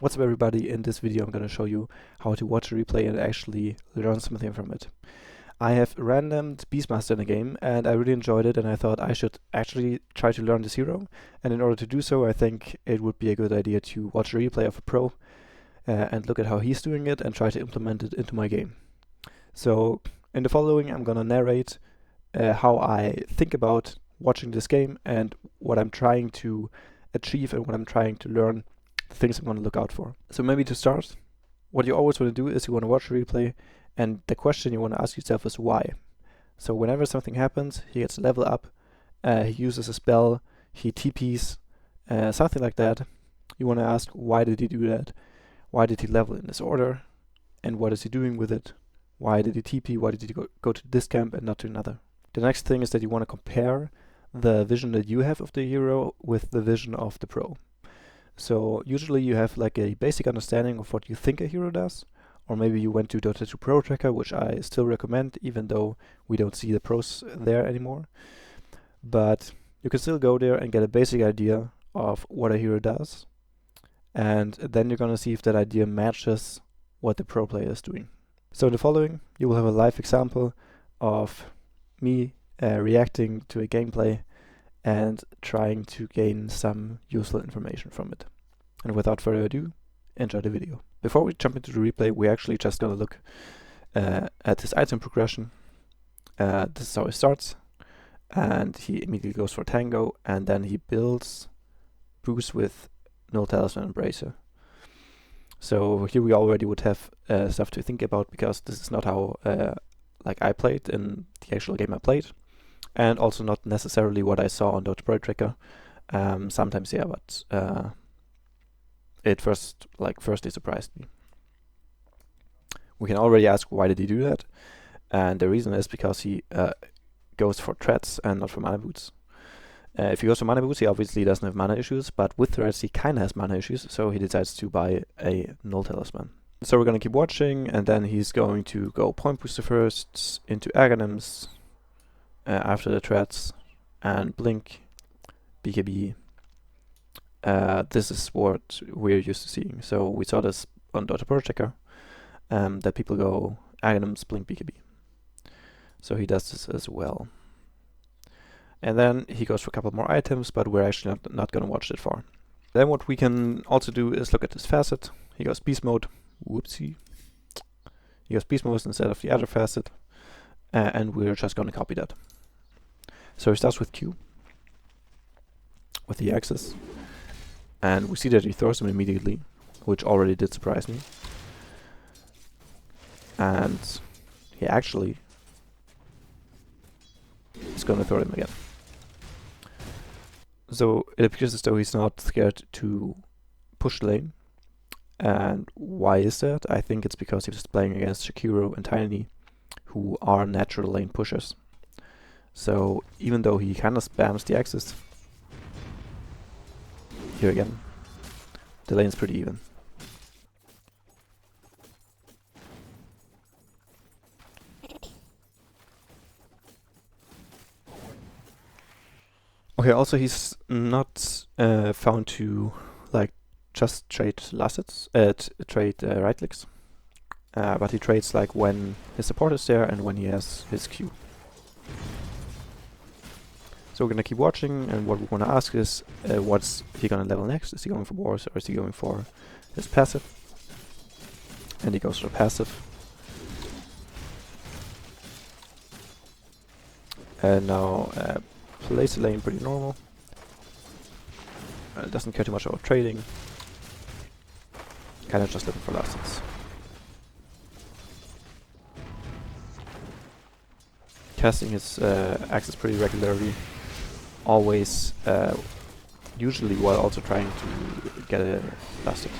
What's up everybody, in this video I'm going to show you how to watch a replay and actually learn something from it. I have randomed Beastmaster in a game and I really enjoyed it, and I thought I should actually try to learn this hero, and in order to do so I think it would be a good idea to watch a replay of a pro and look at how he's doing it and try to implement it into my game. So in the following I'm going to narrate how I think about watching this game and what I'm trying to achieve and what I'm trying to learn, the things I'm going to look out for. So maybe to start, what you always want to do is you want to watch a replay, and the question you want to ask yourself is why. So whenever something happens, he gets a level up, he uses a spell, he TPs, something like that, you want to ask why did he do that? Why did he level in this order? And what is he doing with it? Why did he TP? Why did he go to this camp and not to another? The next thing is that you want to compare the vision that you have of the hero with the vision of the pro. So usually you have like a basic understanding of what you think a hero does, or maybe you went to Dota 2 Pro Tracker, which I still recommend even though we don't see the pros there anymore. But you can still go there and get a basic idea of what a hero does, and then you're gonna see if that idea matches what the pro player is doing. So in the following you will have a live example of me reacting to a gameplay and trying to gain some useful information from it. And without further ado, enjoy the video. Before we jump into the replay, we're actually just gonna look at his item progression. This is how he starts, and he immediately goes for Tango, and then he builds boost with Null Talisman and Bracer. So here we already would have stuff to think about, because this is not how like I played in the actual game I played, and also not necessarily what I saw on Dota Pro Tracker. Sometimes, yeah, but it firstly surprised me. We can already ask why did he do that, and the reason is because he goes for threats and not for mana boots. If he goes for mana boots, he obviously doesn't have mana issues, but with threats he kinda has mana issues, so he decides to buy a Null Talisman. So we're gonna keep watching, and then he's going to go Point Booster first, into Aghanims, after the threats, and Blink, BKB. This is what we're used to seeing. So we saw this on Dota Pro Tracker, that people go Aghanims, Blink, BKB. So he does this as well. And then he goes for a couple more items, but we're actually not going to watch that far. Then what we can also do is look at this facet. He goes Beast Mode. Whoopsie. He goes Beast Mode instead of the other facet. And we're just going to copy that. So he starts with Q, with the axis, and we see that he throws him immediately, which already did surprise me. And he actually is going to throw him again. So it appears as though he's not scared to push the lane. And why is that? I think it's because he's playing against Shakiro and Tiny, who are natural lane pushers. So even though he kind of spams the axis, here again, the lane's pretty even. Okay, also he's not found to like just trade lassets, trade right clicks, but he trades like when his support is there and when he has his Q. So we're gonna keep watching, and what we wanna ask is, what's he gonna level next? Is he going for wars, or is he going for his passive? And he goes for passive. And now plays the lane pretty normal. Doesn't care too much about trading. Kinda just looking for last hits. Casting his axis pretty regularly. Always, usually while also trying to get a last hit.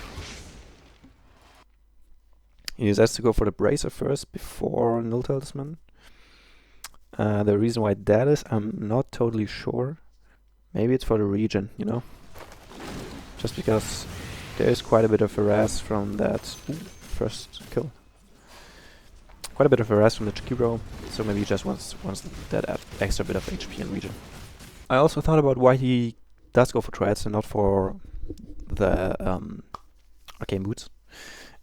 He decides to go for the Bracer first before Null Talisman. The reason why that is, I'm not totally sure. Maybe it's for the region, you know? Just because there is quite a bit of harass from that first kill. Quite a bit of harass from the Chikiro, so maybe he just wants that extra bit of HP in region. I also thought about why he does go for threats and not for the arcane boots.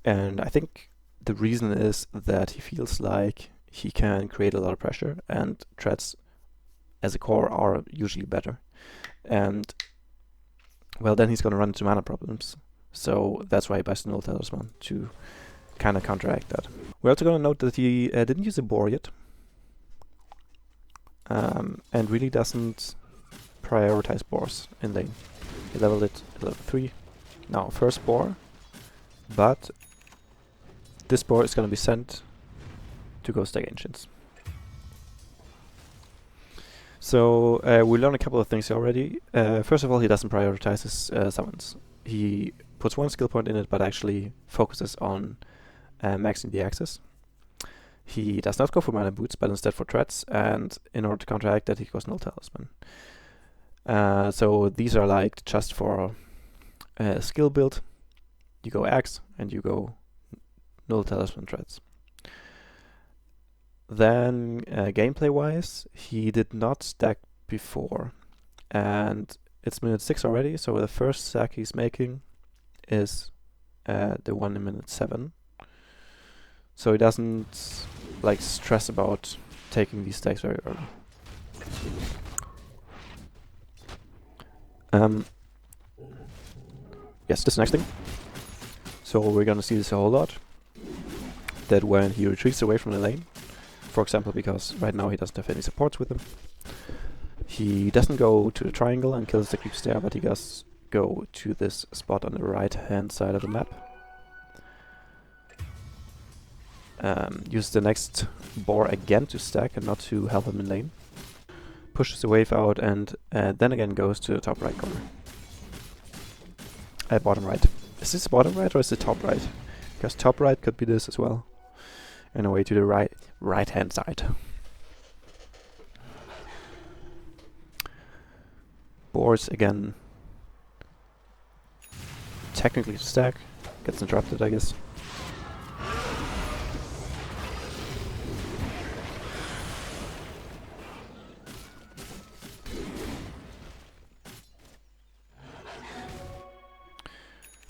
And I think the reason is that he feels like he can create a lot of pressure, and threats as a core are usually better. And well, then he's gonna run into mana problems. So that's why he buys the Null Talisman, to kind of counteract that. We're also gonna note that he didn't use a boar yet. And really doesn't prioritize boars in lane. He leveled it to level 3. Now, first boar, but this boar is gonna be sent to go stack Ancients. So we learned a couple of things already. First of all, he doesn't prioritize his summons. He puts one skill point in it, but actually focuses on maxing the access. He does not go for mana boots, but instead for threats, and in order to counteract that, he goes Null Talisman. So these are like just for skill build. You go Axe, and you go Null Talisman threats. Then gameplay-wise, he did not stack before, and it's minute 6 already, so the first stack he's making is the one in minute 7. So he doesn't like stress about taking these stacks very early. Yes, this next thing. So we're gonna see this a whole lot. That when he retreats away from the lane, for example, because right now he doesn't have any supports with him, he doesn't go to the triangle and kills the creeps there, but he does go to this spot on the right hand side of the map. Use the next boar again to stack and not to help him in lane. Pushes the wave out and then again goes to the top right corner. Bottom right. Is this bottom right or is it top right? Because top right could be this as well. And away to the right hand side. Boars again. Technically to stack. Gets interrupted, I guess.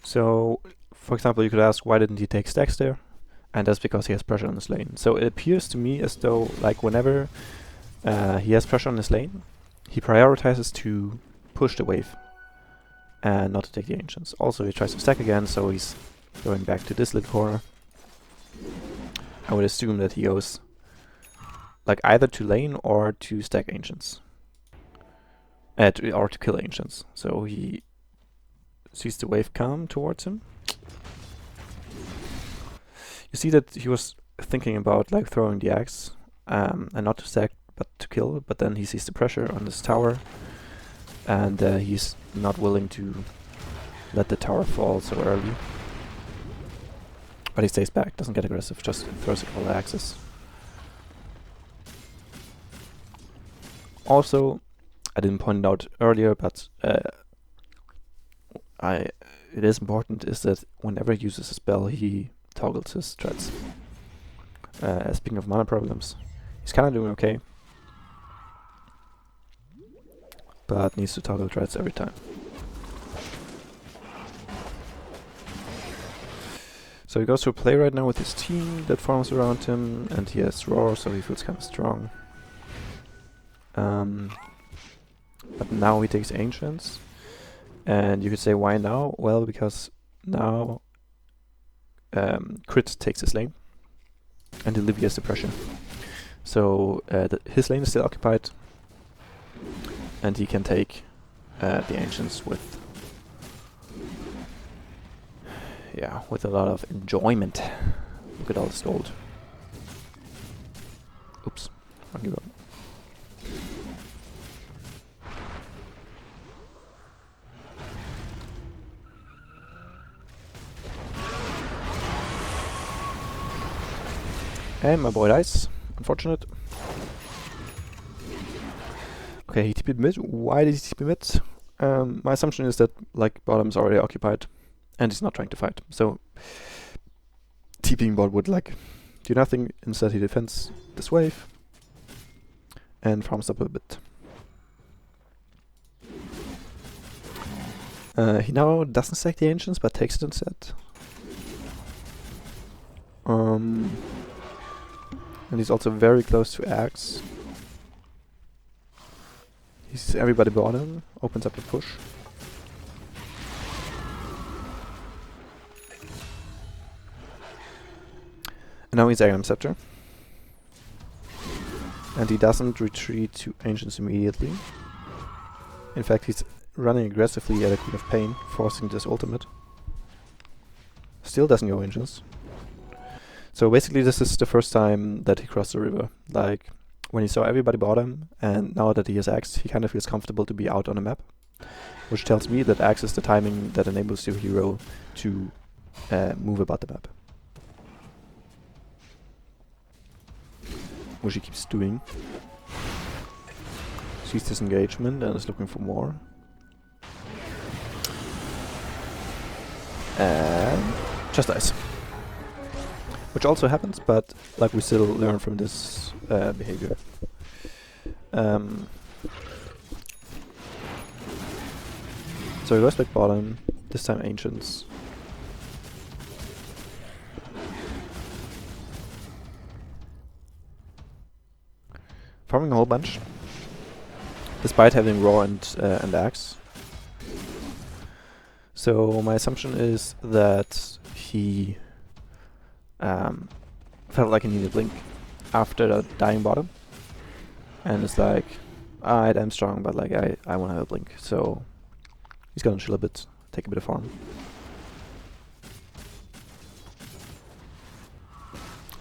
So, for example, you could ask, why didn't he take stacks there? And that's because he has pressure on his lane. So it appears to me as though, like, whenever he has pressure on his lane, he prioritizes to push the wave and not to take the Ancients. Also, he tries to stack again, so he's going back to this little corner. I would assume that he goes, like, either to lane or to stack Ancients. Or to kill Ancients. So he sees the wave come towards him. You see that he was thinking about like throwing the axe and not to stack but to kill, but then he sees the pressure on this tower and he's not willing to let the tower fall so early. But he stays back, doesn't get aggressive, just throws a couple of axes. Also, I didn't point it out earlier, but it is important is that whenever he uses a spell, he toggles his threats. Speaking of mana problems, he's kind of doing okay, but needs to toggle threats every time. So he goes to a play right now with his team that forms around him, and he has Roar, so he feels kind of strong. But now he takes Ancients. And you could say, why now? Well, because now Crit takes his lane and alleviates the pressure. So his lane is still occupied and he can take the Ancients with a lot of enjoyment. Look at all this gold. Oops, wrong you go. And my boy dies. Unfortunate. Okay, he TP'd mid. Why did he TP mid? My assumption is that like bottom's already occupied and he's not trying to fight. So TPing bot would like do nothing. Instead he defends this wave and farms up a bit. He now doesn't stack the Ancients but takes it instead. And he's also very close to Axe. He sees everybody bottom, opens up a push. And now he's Agram Scepter. And he doesn't retreat to Ancients immediately. In fact, he's running aggressively at a Queen of Pain, forcing this ultimate. Still doesn't go Ancients. So basically this is the first time that he crossed the river. Like, when he saw everybody bottom, and now that he has Axe, he kind of feels comfortable to be out on a map. Which tells me that Axe is the timing that enables your hero to move about the map. Which he keeps doing. Sees this engagement and is looking for more. And just dies. Which also happens, but like we still learn from this behavior. So he goes back bottom, this time Ancients. Farming a whole bunch, despite having Raw and Axe. So my assumption is that he felt like he needed Blink after the dying bottom, and it's like, alright, I'm strong, but like I want to have a Blink, so he's gonna chill a bit, take a bit of farm.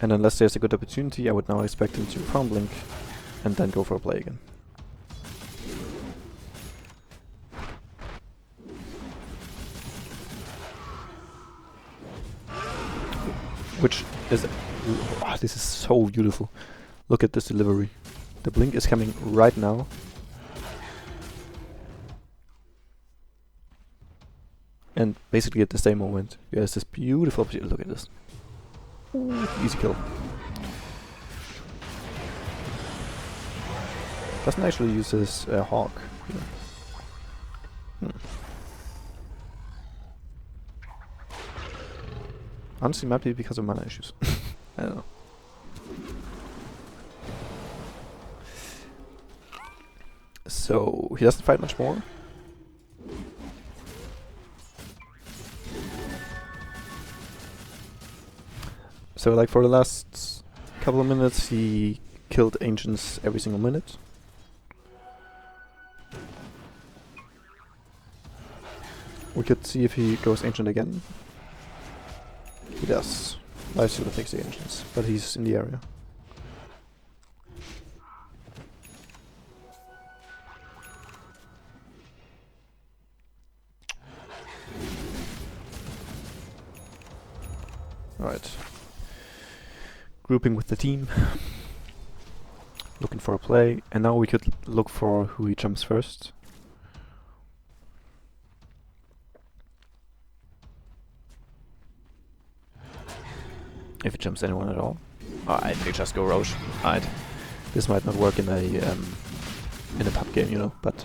And unless there's a good opportunity, I would now expect him to farm Blink and then go for a play again. Which is... oh, this is so beautiful. Look at this delivery. The Blink is coming right now. And basically at the same moment, there's this beautiful opportunity. Look at this. Ooh, easy kill. Doesn't actually use his Hawk here. Honestly, might be because of mana issues. I don't know. So he doesn't fight much more. So like for the last couple of minutes he killed Ancients every single minute. We could see if he goes Ancient again. He does. Lifestealer takes the Ancients, but he's in the area. Alright. Grouping with the team. Looking for a play, and now we could look for who he jumps first. If it jumps anyone at all. Alright, they just go Roche. Alright. This might not work in a pub game, you know, but...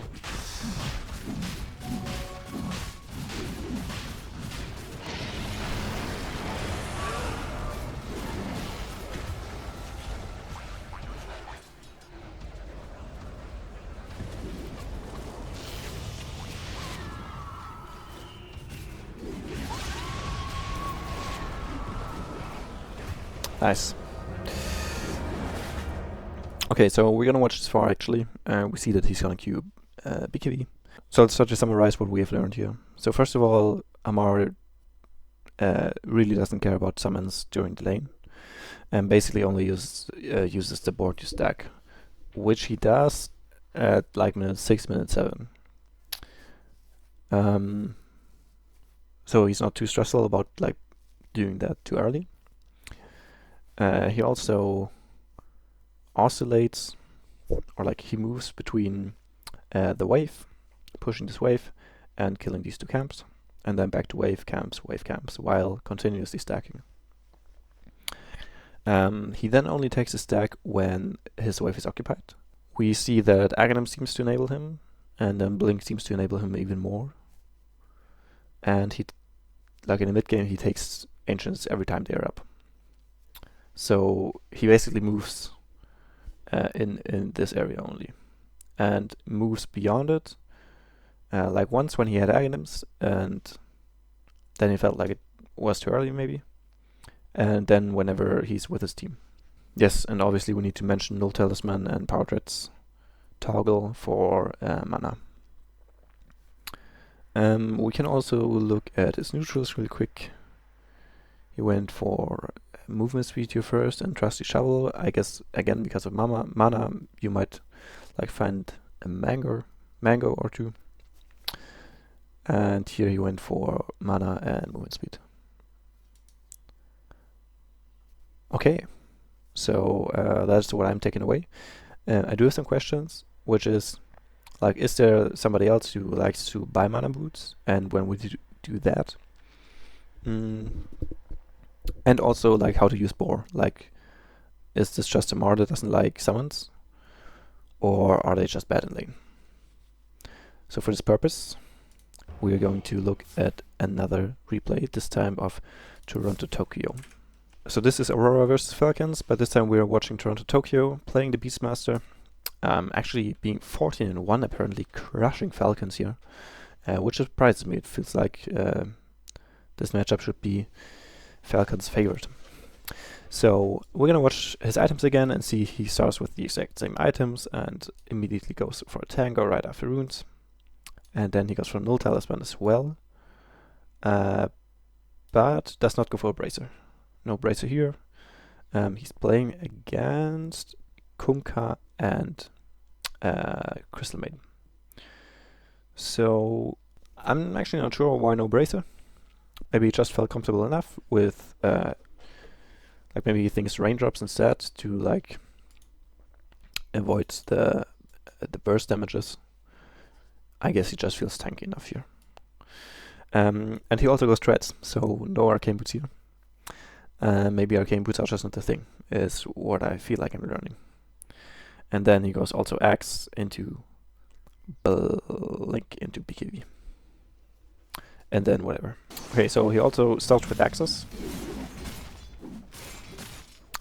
Nice. Okay, so we're gonna watch this far actually. We see that he's gonna queue BKB. So let's start to summarize what we have learned here. So first of all, Amar really doesn't care about summons during the lane, and basically only uses the board to stack, which he does at like minute 6, minute 7. So he's not too stressful about like doing that too early. He also oscillates, or like he moves between the wave, pushing this wave and killing these two camps, and then back to wave camps, while continuously stacking. He then only takes a stack when his wave is occupied. We see that Aghanim seems to enable him, and then Blink seems to enable him even more. And he, like in the mid game, he takes Ancients every time they're up. So he basically moves in this area only, and moves beyond it. Like once when he had items, and then he felt like it was too early maybe. And then whenever he's with his team. Yes, and obviously we need to mention Null Talisman and Power Threads toggle for mana. We can also look at his neutrals really quick. He went for movement speed here first and Trusty Shovel. I guess again because of mana you might like find a mango or two. And here he went for mana and movement speed. Okay, so that's what I'm taking away. I do have some questions, which is like, is there somebody else who likes to buy mana boots, and when would you do that? And also like how to use Boar. Like, is this just a Mar that doesn't like summons, or are they just bad in lane? So for this purpose, we are going to look at another replay, this time of Torontotokyo. So this is Aurora versus Falcons, but this time we are watching Torontotokyo playing the Beastmaster, actually being 14-1, apparently crushing Falcons here, which surprises me. It feels like this matchup should be Falcons' favorite. So we're gonna watch his items again and see he starts with the exact same items and immediately goes for a Tango right after runes. And then he goes for Null Talisman as well, but does not go for a Bracer. No Bracer here. He's playing against Kunkka and Crystal Maiden. So I'm actually not sure why no Bracer. Maybe he just felt comfortable enough with like maybe he thinks raindrops instead to like avoid the burst damages. I guess he just feels tanky enough here. And he also goes Treads, so no Arcane Boots here. Maybe Arcane Boots are just not the thing, is what I feel like I'm learning. And then he goes also Axe into Blink into BKB. And then whatever. Okay, so he also starts with Axes.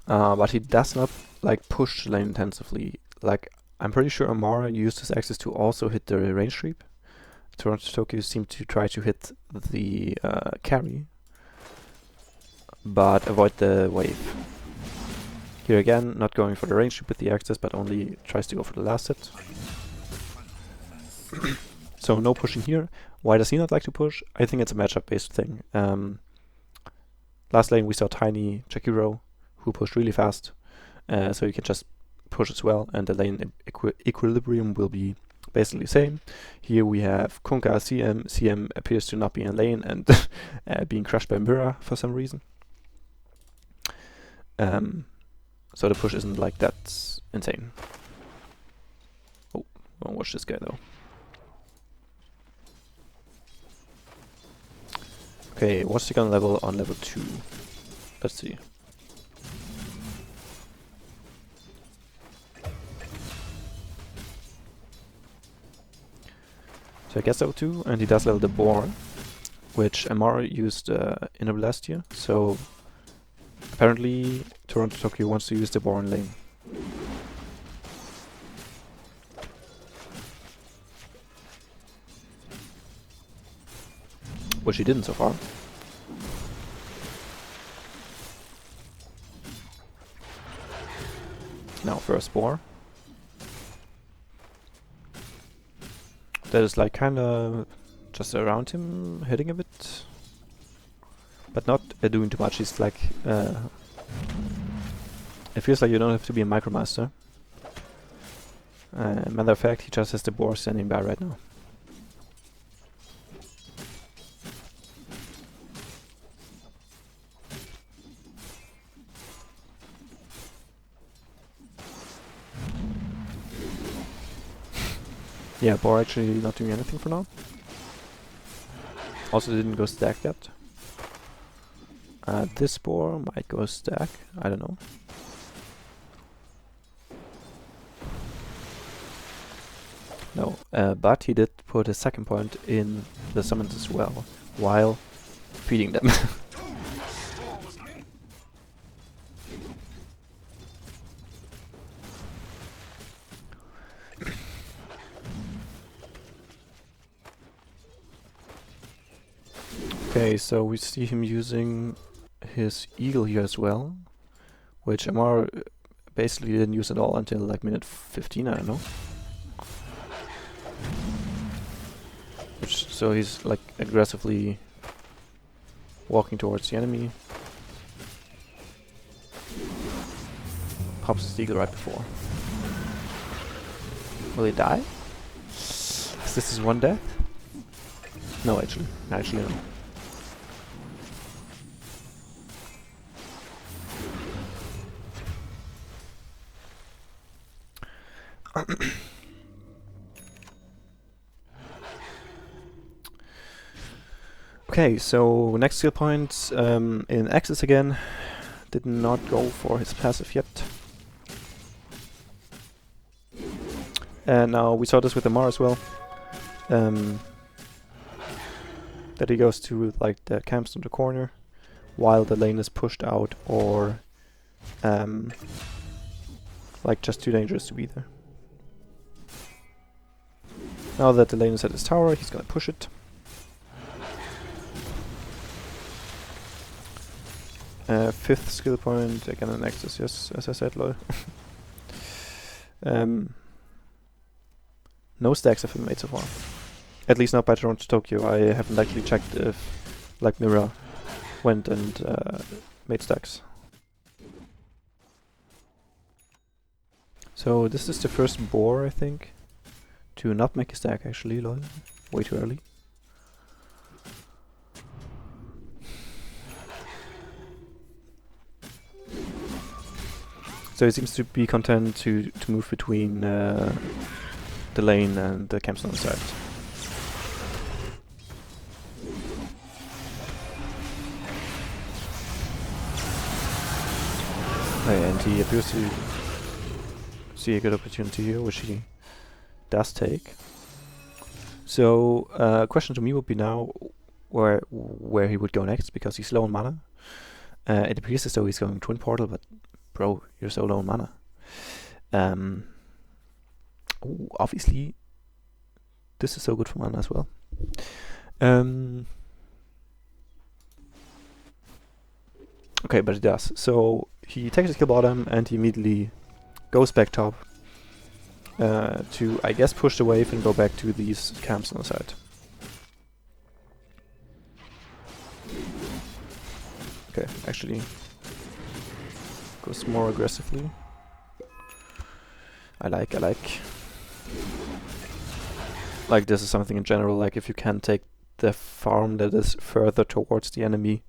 But he does not like push lane intensively. Like, I'm pretty sure Amara used his axes to also hit the range creep. Torontotokyo seemed to try to hit the carry, but avoid the wave. Here again, not going for the range creep with the axes, but only tries to go for the last hit. So no pushing here. Why does he not like to push? I think it's a matchup based thing. Last lane we saw Tiny Jakiro, who pushed really fast, so you can just push as well, and the lane equilibrium will be basically the same. Here we have Kunkka CM. CM appears to not be in lane and being crushed by Mira for some reason. So the push isn't like that insane. Oh, I won't watch this guy though. Okay, what's the gun level on level 2? Let's see. So I guess level 2, and he does level the Boar, which Amara used in a blast here. So apparently Torontotokyo wants to use the Boar in lane. Which he didn't so far. Now first Boar. That is like kinda just around him, hitting a bit. But not doing too much. He's like it feels like you don't have to be a micromaster. Matter of fact, he just has the Boar standing by right now. Yeah, Boar actually not doing anything for now. Also didn't go stack yet. This Boar might go stack, I don't know. No, but he did put a second point in the summons as well, while feeding them. Okay, so we see him using his eagle here as well, which Amar basically didn't use at all until like minute 15, I don't know. So he's like aggressively walking towards the enemy. Pops his eagle right before. Will he die? Is this his one death? No, actually. Actually, no. Okay, so next skill point in Axis again. Did not go for his passive yet. And now we saw this with Amar as well. That he goes to like the camps in the corner while the lane is pushed out or like just too dangerous to be there. Now that the lane is at his tower, he's gonna push it. Fifth skill point, again an Nexus, yes, as I said, lol. No stacks have been made so far. At least not by Torontotokyo. I haven't actually checked if like Mira went and made stacks. So this is the first boar, I think, to not make a stack actually, lol. Way too early. So he seems to be content to move between the lane and the camps on the side. And he appears to see a good opportunity here, which he does take. So question to me would be now where he would go next, because he's low on mana. It appears as though he's going Twin Portal, but bro, you're so low on mana. Obviously, this is so good for mana as well. Okay, but it does. So he takes his kill bottom and he immediately goes back top to, I guess, push the wave and go back to these camps on the side. Okay, actually goes more aggressively. I like. Like, this is something in general, like if you can take the farm that is further towards the enemy,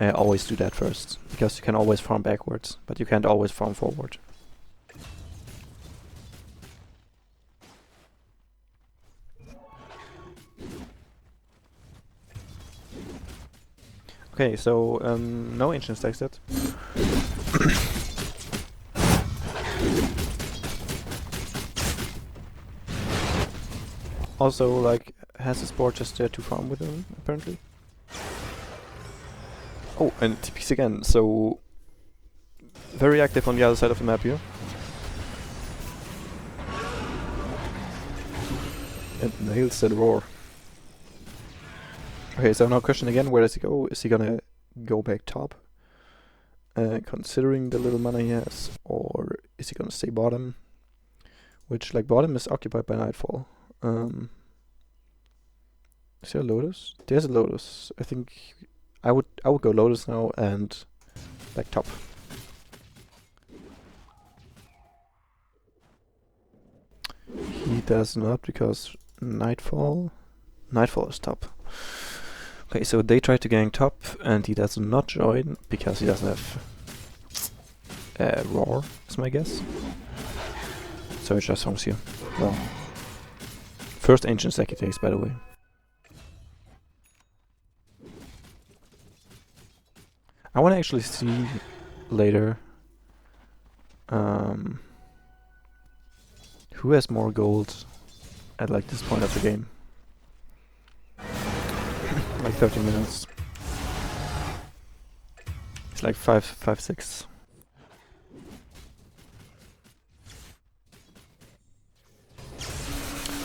always do that first, because you can always farm backwards, but you can't always farm forward. Okay, so no ancient stacks yet. Also, like, has his board just there to farm with him, apparently. Oh, and TPs again, so very active on the other side of the map here. And nails that roar. Okay, so now question again, where does he go? Is he gonna go back top? Considering the little mana he has, or is he gonna stay bottom? Which, like, bottom is occupied by Nightfall. Is there a Lotus? There's a Lotus. I think I would go Lotus now and back top. He does not, because Nightfall is top. Okay, so they try to gang top and he does not join because he doesn't have Roar, is my guess. So he just farms here. Well, first ancient stack he takes, by the way. I want to actually see later who has more gold at like this point of the game. Like 30 minutes. It's like 5, 6.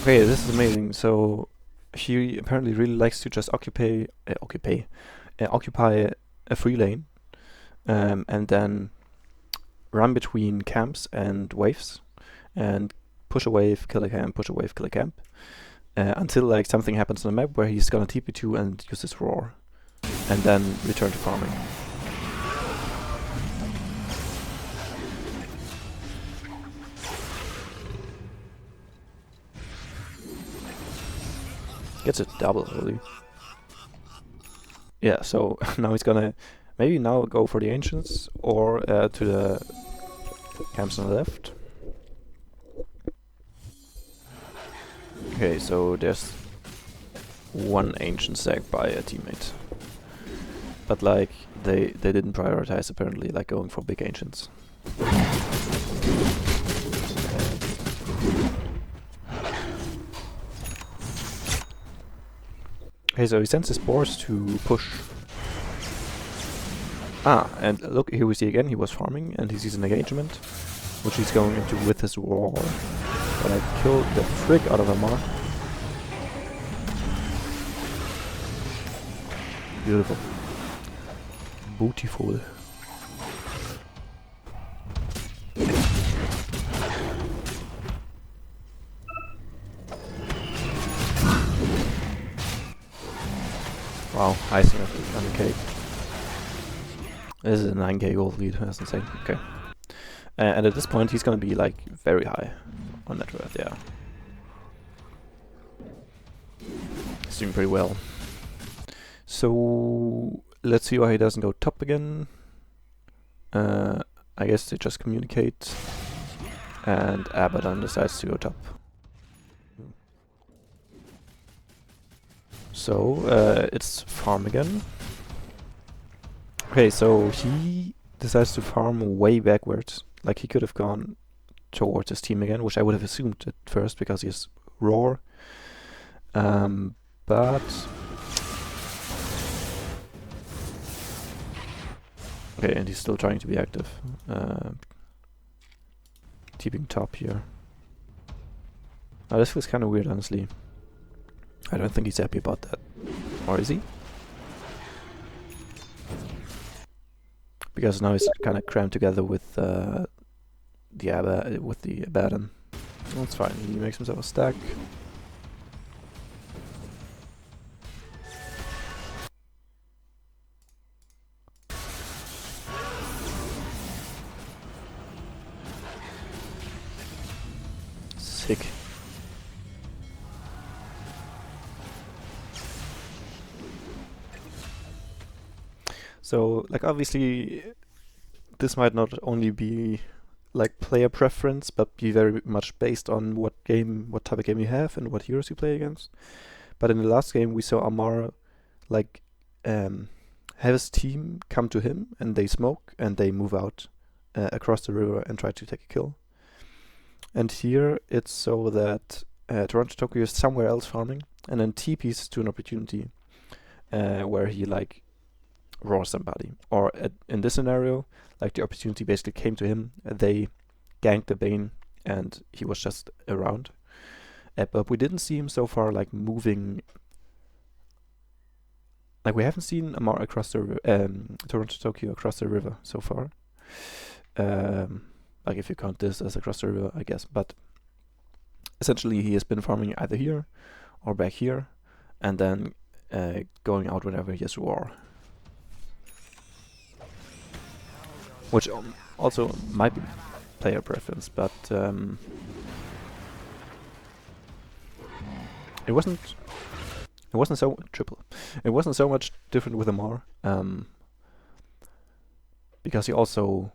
Okay, this is amazing. So he apparently really likes to just occupy a free lane, and then run between camps and waves, and push a wave, kill a camp, push a wave, kill a camp, until like something happens on the map where he's gonna TP to and use his roar, and then return to farming. Gets a double early. Yeah, so now he's gonna maybe now go for the ancients or to the camps on the left. Okay, so there's one ancient sacked by a teammate, but like they didn't prioritize apparently, like going for big ancients. Okay, so he sends his boars to push. And look, here we see again, he was farming and he sees an engagement, which he's going into with his roar. But I killed the frick out of Amar. Beautiful. Beautiful. Wow, icing on the cake. This is a 9k gold lead, that's insane. Okay. And at this point he's gonna be like very high on net worth, yeah. He's doing pretty well. So let's see why he doesn't go top again. I guess they just communicate, and Abaddon decides to go top. So it's farm again. Okay, so he decides to farm way backwards. Like he could have gone towards his team again, which I would have assumed at first because he has roar. But okay, and he's still trying to be active. Keeping top here. Now this feels kind of weird, honestly. I don't think he's happy about that. Or is he? Because now he's kind of crammed together with the Abaddon. That's fine. He makes himself a stack. Sick. So, like, obviously, this might not only be like player preference, but be very much based on what type of game you have and what heroes you play against. But in the last game, we saw Amar like have his team come to him and they smoke and they move out across the river and try to take a kill. And here it's so that Torontotokyo is somewhere else farming and then TPs to an opportunity where he like roar somebody, or in this scenario, like the opportunity basically came to him. They ganked the Bane, and he was just around. But we didn't see him so far, like moving. Like we haven't seen Amar across the Torontotokyo across the river so far. Like if you count this as across the river, I guess. But essentially, he has been farming either here or back here, and then going out whenever he has roar. Which also might be player preference, but it wasn't so triple. It wasn't so much different with Amar, because he also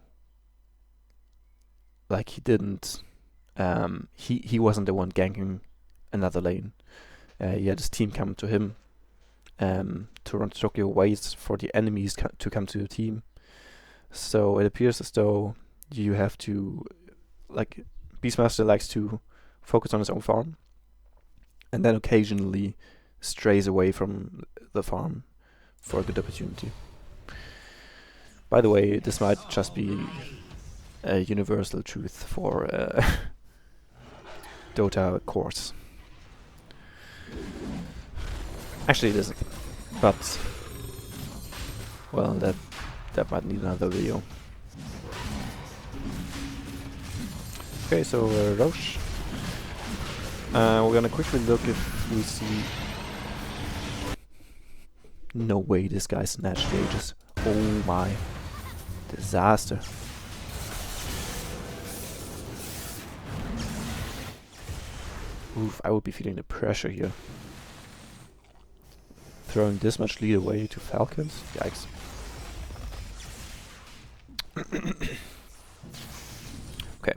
like he didn't he wasn't the one ganking another lane. He had his team come to him. Torontotokyo waits for the enemies to come to the team. So it appears as though you have to, like, Beastmaster likes to focus on his own farm, and then occasionally strays away from the farm for a good opportunity. By the way, this might just be a universal truth for Dota cores. Actually, it isn't. But well, that might need another video. Okay, so Roche. We're gonna quickly look if we see. No way, this guy snatched gauges. Oh my. Disaster. Oof, I would be feeling the pressure here. Throwing this much lead away to Falcons? Yikes. Okay.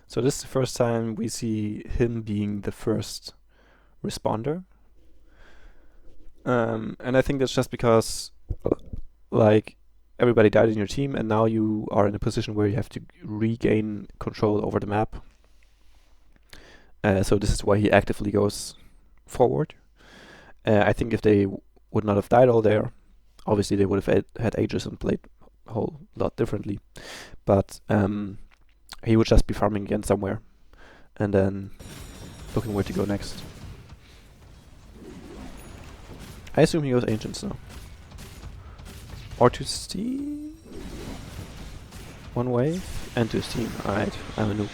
So this is the first time we see him being the first responder. And I think that's just because, like, everybody died in your team, and now you are in a position where you have to regain control over the map. So this is why he actively goes forward. I think if they would not have died all there, obviously they would have had ages and played a whole lot differently. But he would just be farming again somewhere, and then looking where to go next. I assume he goes Ancients now. Or to Steam? One wave, and to Steam. Alright, I'm a noob.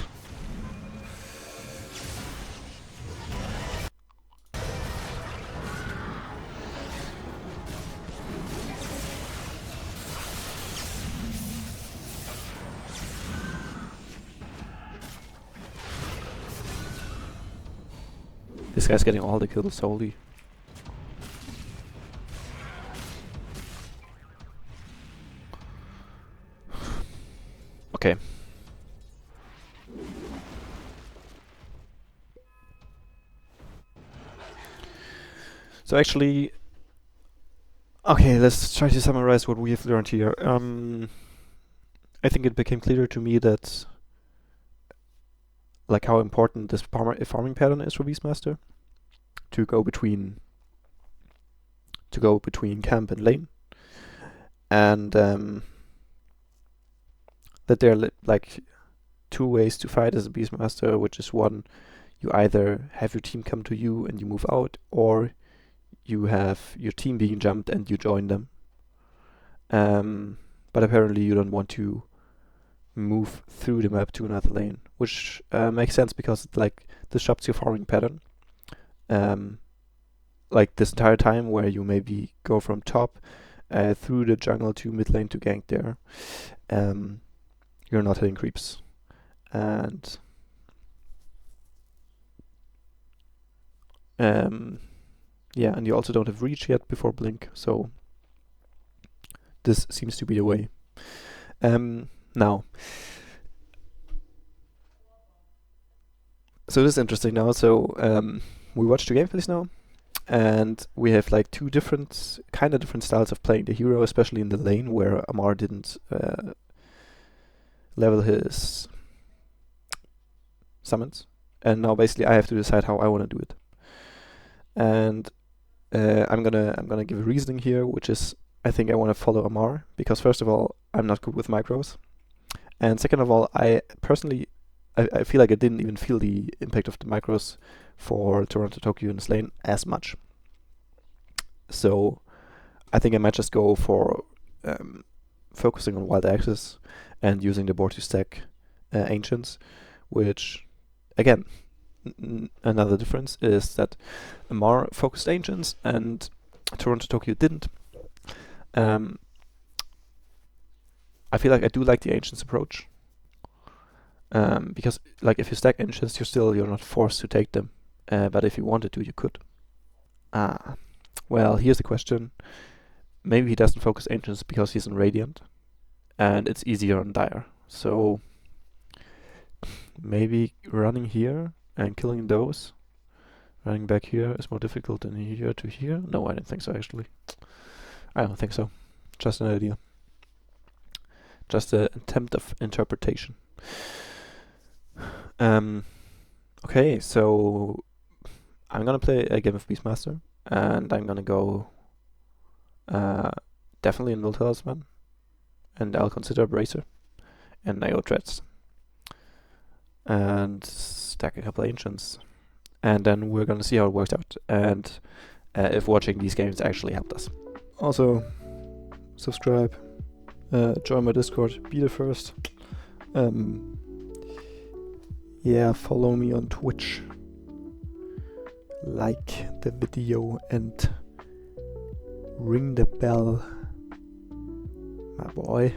This guy's getting all the kills, holy. Okay. So actually, okay, let's try to summarize what we have learned here. I think it became clear to me that, like, how important this farming pattern is for Beastmaster to go between camp and lane, and that there are like two ways to fight as a Beastmaster, which is one, you either have your team come to you and you move out, or you have your team being jumped and you join them. But apparently you don't want to move through the map to another lane, which makes sense because it like disrupts your farming pattern. Like this entire time where you maybe go from top through the jungle to mid lane to gank there, you're not hitting creeps, and yeah, and you also don't have reach yet before blink, so this seems to be the way. Now, so this is interesting now. So we watched two gameplays now, and we have like two different styles of playing the hero, especially in the lane where Amar didn't level his summons, and now basically I have to decide how I want to do it. And I'm gonna give a reasoning here, which is I think I want to follow Amar because first of all I'm not good with micros, and second of all I personally I feel like I didn't even feel the impact of the micros for Torontotokyo in this lane as much. So I think I might just go for focusing on wild access and using the board to stack ancients, which again another difference is that Amar focused ancients and Torontotokyo didn't. I feel like I do like the ancients approach, because like if you stack ancients you're not forced to take them, but if you wanted to you could. Well, here's the question. Maybe he doesn't focus ancients because he's in Radiant and it's easier on Dire, so maybe running here and killing those, running back here is more difficult than here to here. No, I don't think so actually. I don't think so. Just an idea. Just an attempt of interpretation. Okay, so I'm gonna play a game of Beastmaster, and I'm gonna go Definitely in Talisman, and I'll consider Bracer and Neo Threats, and stack a couple Ancients, and then we're gonna see how it works out, and if watching these games actually helped us. Also, subscribe, join my Discord, be the first. Yeah, follow me on Twitch, like the video, and ring the bell, my boy.